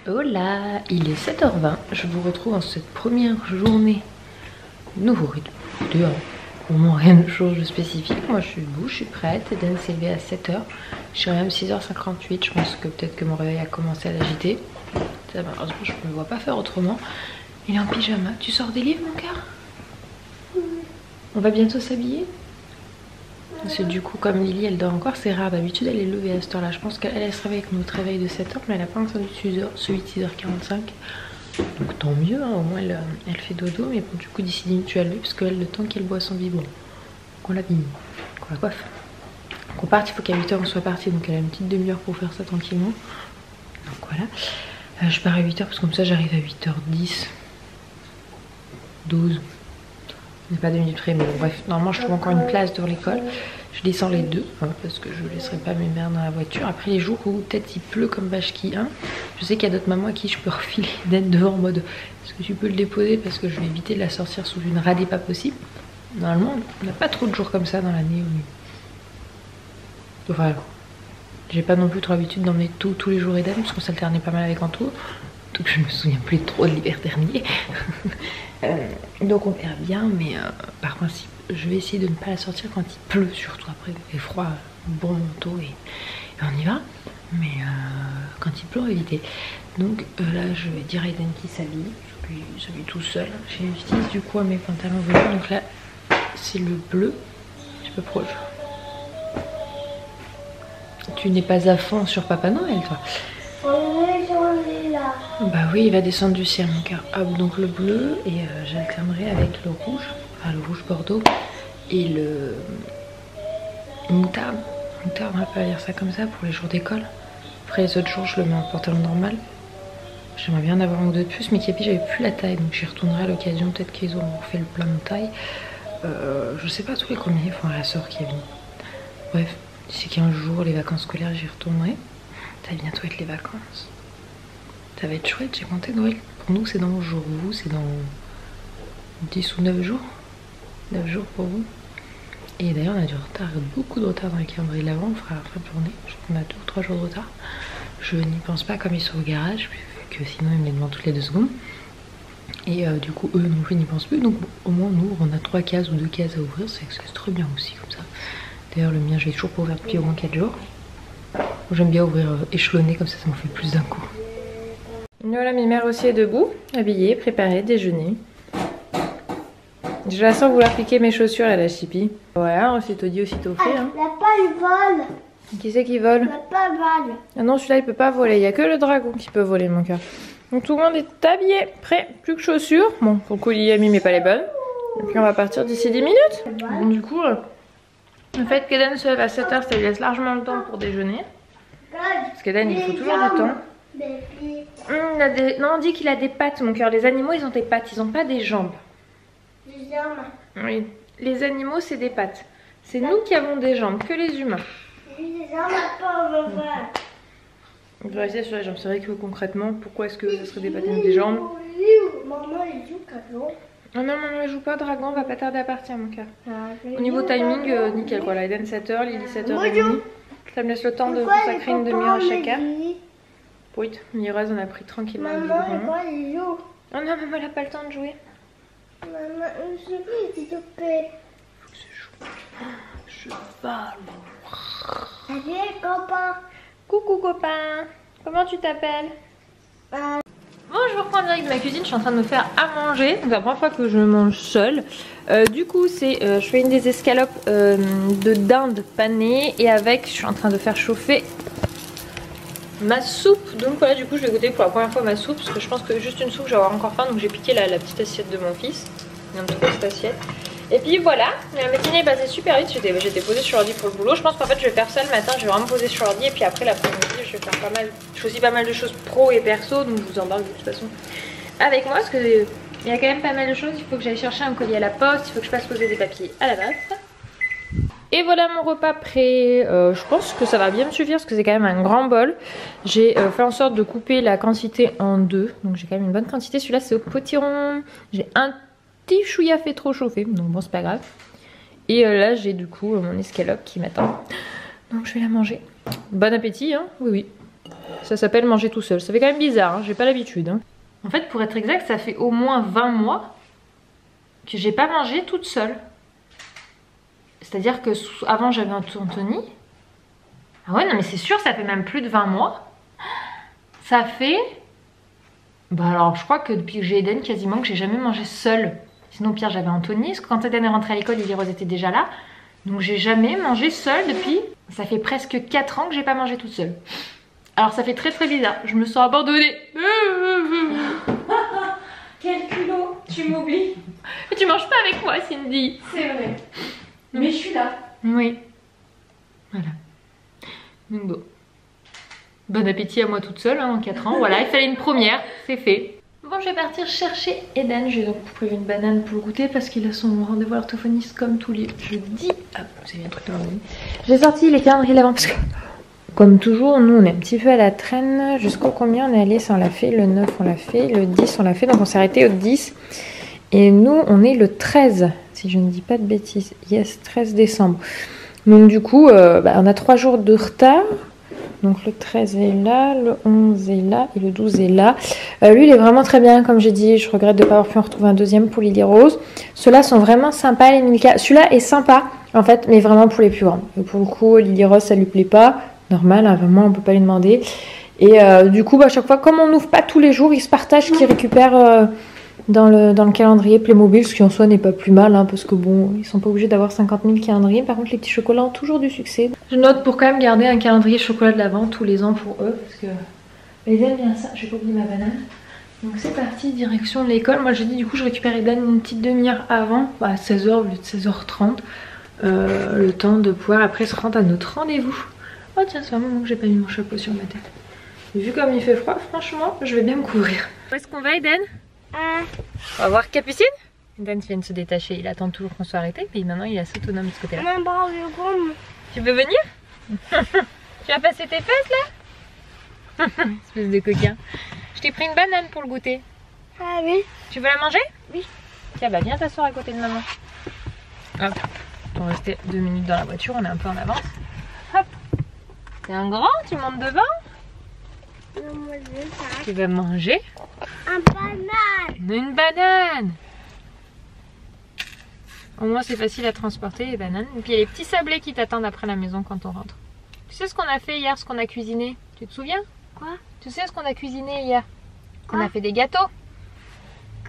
Hola, il est 7h20, je vous retrouve en cette première journée. Nouveau rythme, pour moi rien ne change de spécifique. Moi je suis debout, je suis prête, Eden s'est levé à 7h. Je suis même 6h58, je pense que peut-être que mon réveil a commencé à l'agiter. Malheureusement je ne me vois pas faire autrement. Il est en pyjama, tu sors des livres mon cœur? On va bientôt s'habiller? Parce que du coup comme Lily elle dort encore, c'est rare, d'habitude elle est levée à cette heure là. Je pense qu'elle se réveille avec notre réveil de 7h, mais elle a pas entendu celui de 6h45. Donc tant mieux, hein, au moins elle fait dodo, mais bon du coup d'ici 10 minutes tu vas lever parce qu'elle le temps qu'elle boit son biberon, qu'on l'habille, qu'on la coiffe, qu'on parte, il faut qu'à 8h on soit parti, donc elle a une petite demi-heure pour faire ça tranquillement. Donc voilà, je pars à 8h parce que comme ça j'arrive à 8h10, 12. On n'est pas 2 minutes près, mais bon, bref, normalement je trouve encore une place dans l'école. Je descends les deux, hein, parce que je ne laisserai pas mes mères dans la voiture. Après les jours où peut-être il pleut comme vache qui, hein, je sais qu'il y a d'autres mamans à qui je peux refiler d'être devant en mode est-ce que tu peux le déposer parce que je vais éviter de la sortir sous une radée pas possible. Normalement on n'a pas trop de jours comme ça dans l'année. Enfin, j'ai pas non plus trop l'habitude d'emmener tous les jours Eden parce qu'on s'alternait pas mal avec Anto. Donc je me souviens plus trop de l'hiver dernier. Donc on verra bien, mais par principe je vais essayer de ne pas la sortir quand il pleut, surtout après il fait froid, bon manteau et on y va. Mais quand il pleut on va éviter. Donc là je vais dire à Eden qui s'habille, j'habille tout seul. J'utilise du coup mes pantalons velours, donc là c'est le bleu, je sais pas pourquoi tu n'es pas à fond sur Papa Noël toi. Bah oui, il va descendre du ciel mon cœur. Hop, donc le bleu et j'alternerai avec le rouge, enfin le rouge bordeaux et le moutarde. Moutarde, on va dire ça comme ça pour les jours d'école. Après les autres jours, je le mets en pantalon normal. J'aimerais bien en avoir un ou deux de plus, mais Capi, j'avais plus la taille, donc j'y retournerai à l'occasion. Peut-être qu'ils auront fait le plein de taille. Je sais pas tous les combien, il faudra la sort Kevin. Bref, d'ici 15 jours, les vacances scolaires, j'y retournerai. Ça va bientôt être les vacances. Ça va être chouette, j'ai compté Noël. Pour nous c'est dans le jour, vous c'est dans 10 ou 9 jours. 9 jours pour vous. Et d'ailleurs on a du retard, beaucoup de retard dans le calendrier de l'avant, on fera la fin de journée. Je crois qu'on a 2 ou 3 jours de retard. Je n'y pense pas comme ils sont au garage, vu que sinon ils me les demandent toutes les 2 secondes. Et du coup eux non plus n'y pensent plus, donc au moins nous on a 3 cases ou 2 cases à ouvrir, c'est trop bien aussi comme ça. D'ailleurs le mien je vais toujours pas ouvrir depuis au moins 4 jours. J'aime bien ouvrir échelonné, comme ça m'en fait plus d'un coup. Voilà, mes mères aussi est debout, habillée, préparée, déjeuner. Je la sens vouloir piquer mes chaussures à la chippie. Voilà, aussitôt dit, aussitôt fait. Hein. La paille vole. Qui c'est qui vole? La paille vole. Ah non, celui-là il peut pas voler, il n'y a que le dragon qui peut voler mon cœur. Donc tout le monde est habillé, prêt, plus que chaussures. Bon, pour le coup Liami mais pas les bonnes. Et puis on va partir d'ici 10 minutes. Donc du coup, le fait qu'Eden se lève à 7h, ça lui laisse largement le temps pour déjeuner. Parce qu'Eden il faut toujours du temps. Non, on dit qu'il a des pattes, mon cœur. Les animaux, ils ont des pattes, ils n'ont pas des jambes. Des jambes. Oui, les animaux, c'est des pattes. C'est nous qui avons des jambes, que les humains. Des jambes, pas on va voir. On va rester sur les jambes. C'est vrai que concrètement, pourquoi est-ce que ça serait des pattes et des jambes? Maman, elle joue cadeau. Oh non, maman, elle joue pas, dragon, on va pas tarder à partir, mon cœur. Au niveau timing, nickel quoi. Là, Eden 7h, Lily 7h30. Ça me laisse le temps de consacrer une demi-heure à chacun. Oui, Mireuse on a pris tranquillement le biberon. Oh non, maman elle a pas le temps de jouer. Maman, s'il te plaît. Faut que c'est chaud. Cheval. Salut copain. Coucou copain. Comment tu t'appelles? Bon, je vous reprends en direct de ma cuisine. Je suis en train de me faire à manger. C'est la première fois que je mange seule. Du coup, je fais une des escalopes de dinde panée. Et avec, je suis en train de faire chauffer ma soupe. Donc voilà, du coup je vais goûter pour la première fois ma soupe parce que je pense que juste une soupe je vais avoir encore faim, donc j'ai piqué la petite assiette de mon fils. Il y a un petit peu cette assiette. Et puis voilà, la matinée est passée super vite. J'étais posée sur l'ordi pour le boulot. Je pense qu'en fait je vais faire ça le matin, je vais vraiment me poser sur l'ordi et puis après l'après-midi je vais faire pas mal. Je fais aussi pas mal de choses pro et perso, donc je vous en parle de toute façon avec moi parce que il y a quand même pas mal de choses. Il faut que j'aille chercher un colis à la poste, il faut que je fasse poser des papiers à la base. Et voilà mon repas prêt. Je pense que ça va bien me suffire parce que c'est quand même un grand bol. J'ai fait en sorte de couper la quantité en deux. Donc j'ai quand même une bonne quantité. Celui-là c'est au potiron. J'ai un petit chouïa fait trop chauffer. Donc bon c'est pas grave. Et là j'ai du coup mon escalope qui m'attend. Donc je vais la manger. Bon appétit hein. Oui oui. Ça s'appelle manger tout seul. Ça fait quand même bizarre, hein, j'ai pas l'habitude. Hein. En fait, pour être exact, ça fait au moins 20 mois que j'ai pas mangé toute seule. C'est-à-dire que avant j'avais Anthony. Ah ouais, non mais c'est sûr, ça fait même plus de 20 mois. Ça fait... Bah alors je crois que depuis que j'ai Eden, quasiment que j'ai jamais mangé seule. Sinon Pierre, j'avais Anthony, parce que quand Eden est rentrée à l'école, Lily Rose était déjà là. Donc j'ai jamais mangé seule depuis... Ça fait presque 4 ans que j'ai pas mangé toute seule. Alors ça fait très très bizarre, je me sens abandonnée. Quel culot, tu m'oublies. Mais tu manges pas avec moi, Cindy. C'est vrai. Mais je suis là. Oui. Voilà. Donc bon. Bon appétit à moi toute seule, hein, en 4 ans. Voilà, il fallait une première, c'est fait. Bon, je vais partir chercher Eden. J'ai donc prévu une banane pour le goûter parce qu'il a son rendez-vous à l'orthophoniste comme tous les jeudis. Ah, c'est bien un truc de l'ordi. J'ai sorti les calendriers d'avant parce que, comme toujours, nous on est un petit peu à la traîne. Jusqu'au combien on est allé? Ça on l'a fait. Le 9 on l'a fait. Le 10 on l'a fait. Donc on s'est arrêté au 10. Et nous on est le 13. Si je ne dis pas de bêtises. Yes, 13 décembre. Donc du coup, on a 3 jours de retard. Donc le 13 est là, le 11 est là et le 12 est là. Lui il est vraiment très bien, comme j'ai dit. Je regrette de ne pas avoir pu en retrouver un deuxième pour Lily Rose. Ceux-là sont vraiment sympas, les Milka. Celui-là est sympa en fait, mais vraiment pour les plus grands. Et pour le coup, Lily Rose ça lui plaît pas. Normal, hein, vraiment on peut pas lui demander. Et du coup, à chaque fois, comme on n'ouvre pas tous les jours, ils se partagent ce qu'ils récupèrent dans le calendrier Playmobil, ce qui en soi n'est pas plus mal, hein, parce que bon, ils sont pas obligés d'avoir 50 000 calendriers. Par contre, les petits chocolats ont toujours du succès. Je note pour quand même garder un calendrier chocolat de l'Avent tous les ans pour eux, parce que ils aiment bien ça. J'ai pas oublié ma banane. Donc c'est parti, direction de l'école. Moi j'ai dit du coup je récupère Eden une petite demi-heure avant, à 16h au lieu de 16h30, le temps de pouvoir après se rendre à notre rendez-vous. Oh tiens, c'est un moment que j'ai pas mis mon chapeau sur ma tête. Et vu comme il fait froid, franchement, je vais bien me couvrir. Où est-ce qu'on va, Eden? On va voir Capucine. Eden vient de se détacher, il attend toujours qu'on soit arrêté, puis maintenant il est assez autonome de ce côté-là. Tu veux venir? Tu vas passer tes fesses là? Espèce de coquin. Je t'ai pris une banane pour le goûter. Ah oui. Tu veux la manger? Oui. Tiens, bah viens t'asseoir à côté de maman. Hop, on va rester 2 minutes dans la voiture, on est un peu en avance. Hop. T'es un grand, tu montes devant? Tu vas manger? Un banane. Une banane. Au moins c'est facile à transporter les bananes. Et puis il y a les petits sablés qui t'attendent après la maison quand on rentre. Tu sais ce qu'on a fait hier, ce qu'on a cuisiné? Tu te souviens? Quoi? Tu sais ce qu'on a cuisiné hier? On a fait des gâteaux.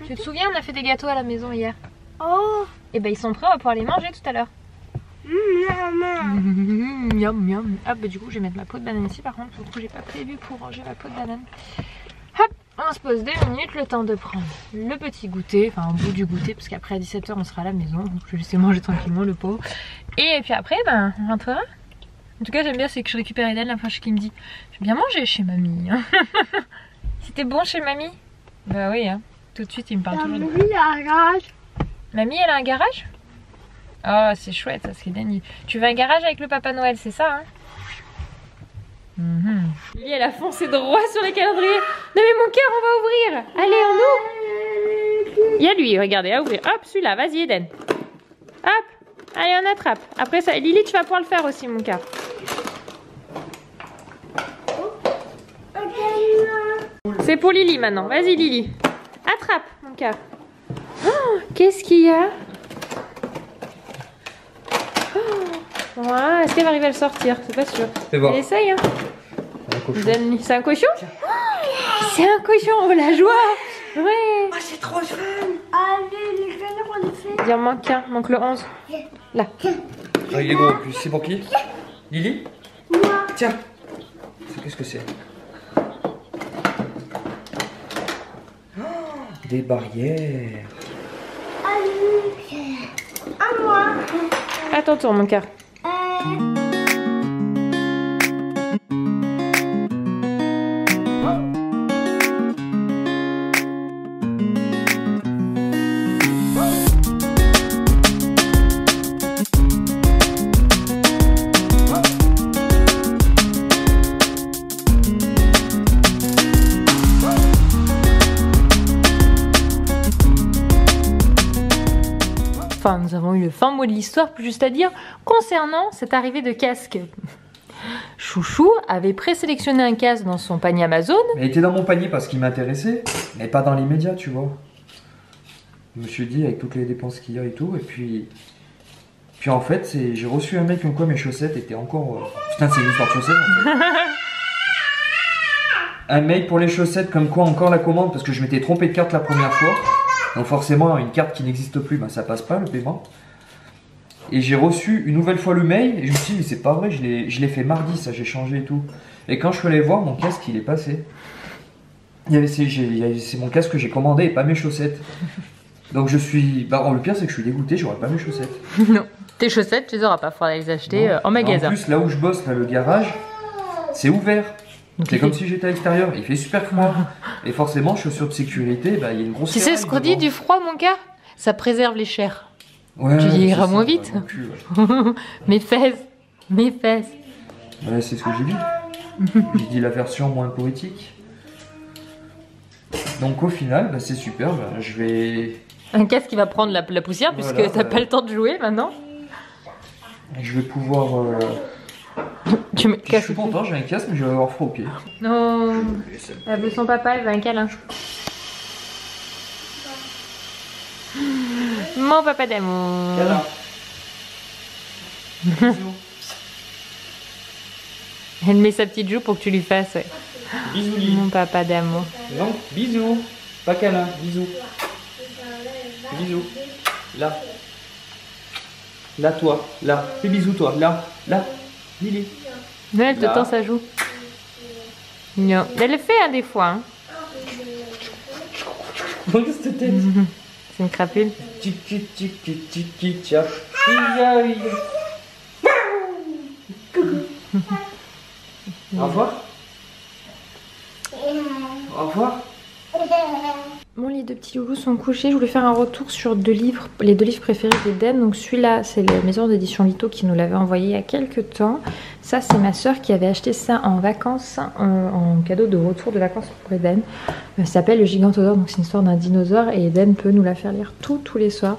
Tu te souviens, on a fait des gâteaux à la maison hier. Oh. Et ben ils sont prêts, on va pouvoir les manger tout à l'heure. Miam miam. Hop, bah du coup je vais mettre ma peau de banane ici par contre. Du coup j'ai pas prévu pour ranger ma peau de banane. Hop, on se pose 2 minutes, le temps de prendre le petit goûter, enfin au bout du goûter, parce qu'après à 17h on sera à la maison. Donc je vais laisser manger tranquillement le pot. Et puis après, ben on rentrera. En tout cas j'aime bien, c'est que je récupère Eden la fois qui me dit j'ai bien mangé chez mamie. C'était bon chez mamie? Bah oui, hein. Tout de suite il me parle toujours de... Mamie elle a un garage? Oh c'est chouette ça, c'est Dani. Tu veux un garage avec le Papa Noël, c'est ça hein? Lily elle a foncé droit sur les calendriers. Non mais mon cœur on va ouvrir. Allez on ouvre. Il y a lui, regardez, à ouvrir. Hop celui-là, vas-y Eden. Hop, allez on attrape. Après ça, Lily tu vas pouvoir le faire aussi mon cœur. C'est pour Lily maintenant, vas-y Lily. Attrape mon cœur. Oh, qu'est-ce qu'il y a? Est-ce qu'elle va arriver à le sortir? C'est pas sûr. Elle essaye hein. C'est un cochon? C'est un cochon, oh la joie. Ouais. Oh, c'est trop fun. Allez, les canards, on les fait. Il en manque un, manque le 11. Là. Ah, il est gros en plus, c'est pour qui? Lily? Moi. Tiens. Qu'est-ce que c'est? Des barrières. Allez. À moi. À ton tour mon cœur. Enfin, nous avons eu le fin mot de l'histoire, plus juste à dire, concernant cette arrivée de casque. Chouchou avait présélectionné un casque dans son panier Amazon. Mais il était dans mon panier parce qu'il m'intéressait, mais pas dans l'immédiat, tu vois. Je me suis dit, avec toutes les dépenses qu'il y a et tout, et puis en fait, j'ai reçu un mail comme quoi mes chaussettes étaient encore... Putain, c'est une histoire de chaussettes, en fait. Un mail pour les chaussettes, comme quoi encore la commande, parce que je m'étais trompé de carte la première fois. Donc forcément, une carte qui n'existe plus, ben, ça passe pas, le paiement. Et j'ai reçu une nouvelle fois le mail, et je me suis dit, mais c'est pas vrai, je l'ai fait mardi, ça, j'ai changé et tout. Et quand je suis allé voir, mon casque, il est passé. C'est mon casque que j'ai commandé et pas mes chaussettes. Donc je suis... Bah, le pire, c'est que je suis dégoûté, j'aurai pas mes chaussettes. Non, tes chaussettes, tu les auras pas, faudra les acheter en magasin. En plus, là où je bosse, là, le garage, c'est ouvert. C'est comme si j'étais à l'extérieur, il fait super froid. Et forcément, chaussures de sécurité, bah, il y a une grosse... Tu sais ce qu'on dit du froid, mon gars? Ça préserve les chairs. Ouais, tu vieilliras moins ça, vite. Ouais, cul, ouais. Mes fesses. Ouais, c'est ce que j'ai dit. J'ai dit la version moins poétique. Donc au final, bah, c'est super, bah, je vais... Un casque qui va prendre la poussière, Voilà, puisque t'as pas le temps de jouer maintenant. Je vais pouvoir... Tu me Je casses. suis content, j'ai un casque, mais je vais avoir froid au pied. Non, elle veut son papa, elle veut un câlin. Mon papa d'amour. Elle met sa petite joue pour que tu lui fasses. Ouais. Bisous, Mon papa d'amour. Non, bisous. Pas câlin, bisous. Bisous. Là. Là, toi. Là. Fais bisous, toi. Là. Là. Lily. Non, elle te Là. tend sa joue. Non, elle le fait hein, des fois. Hein. Regarde cette tête. C'est une crapule. Au revoir. Au revoir. Bon, les deux petits loulous sont couchés. Je voulais faire un retour sur deux livres, les deux livres préférés d'Eden. Donc celui-là, c'est la maison d'édition Lito qui nous l'avait envoyé il y a quelques temps. Ça, c'est ma soeur qui avait acheté ça en vacances, en cadeau de retour de vacances pour Eden. Ça s'appelle Le Gigantosaure, donc c'est une histoire d'un dinosaure et Eden peut nous la faire lire tous les soirs.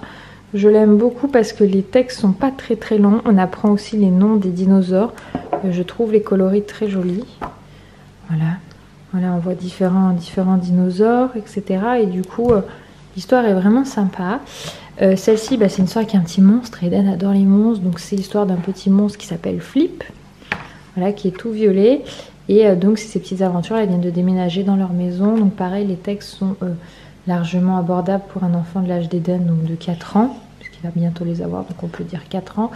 Je l'aime beaucoup parce que les textes sont pas très longs. On apprend aussi les noms des dinosaures. Je trouve les coloris très jolis. Voilà. Voilà, on voit différents dinosaures, etc. Et du coup, l'histoire est vraiment sympa. Celle-ci, bah, c'est une histoire qui est un petit monstre. Eden adore les monstres. Donc, c'est l'histoire d'un petit monstre qui s'appelle Flip. Voilà, qui est tout violet. Et donc, c'est ces petites aventures. Elles viennent de déménager dans leur maison. Donc, pareil, les textes sont largement abordables pour un enfant de l'âge d'Eden, donc de 4 ans. Puisqu'il va bientôt les avoir, donc on peut dire 4 ans.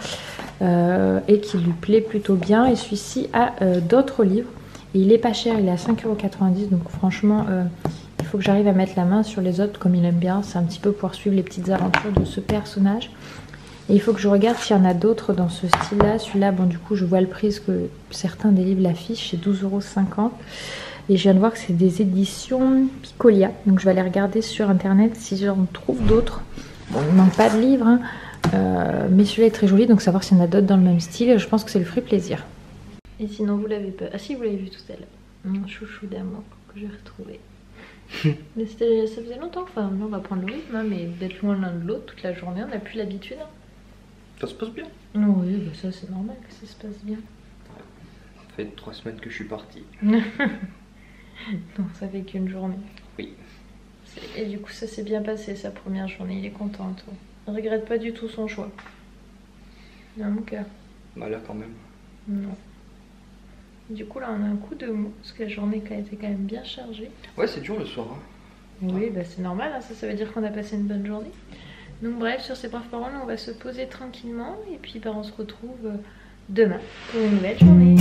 Et qui lui plaît plutôt bien. Et celui-ci a d'autres livres. Et il est pas cher, il est à 5,90 €, donc franchement, il faut que j'arrive à mettre la main sur les autres comme il aime bien. C'est un petit peu pouvoir suivre les petites aventures de ce personnage. Et il faut que je regarde s'il y en a d'autres dans ce style-là. Celui-là, bon, du coup, je vois le prix, parce que certains des livres l'affichent, c'est 12,50 €. Et je viens de voir que c'est des éditions Picolia. Donc je vais aller regarder sur internet si j'en trouve d'autres. Bon, il ne manque pas de livres, hein, mais celui-là est très joli, donc savoir s'il y en a d'autres dans le même style. Je pense que c'est le fruit plaisir. Et sinon, vous l'avez pas. Ah si, vous l'avez vu tout à l'heure. Mon chouchou d'amour que j'ai retrouvé. Mais ça faisait longtemps. Enfin, on va prendre le rythme, hein, mais d'être loin l'un de l'autre toute la journée, on n'a plus l'habitude. Hein. Ça se passe bien. Oui, bah ça c'est normal que ça se passe bien. Ça fait 3 semaines que je suis parti. Non, ça fait qu'une journée. Oui. Et du coup, ça s'est bien passé sa première journée. Il est content, toi. Il regrette pas du tout son choix. Non, mon cœur. Bah là, quand même. Non. Du coup, là, on a un coup de mou, parce que la journée a été quand même bien chargée. Ouais, c'est dur le soir. Hein. Oui, bah c'est normal, hein, ça veut dire qu'on a passé une bonne journée. Donc bref, sur ces braves paroles, on va se poser tranquillement, et puis bah, on se retrouve demain pour une nouvelle journée.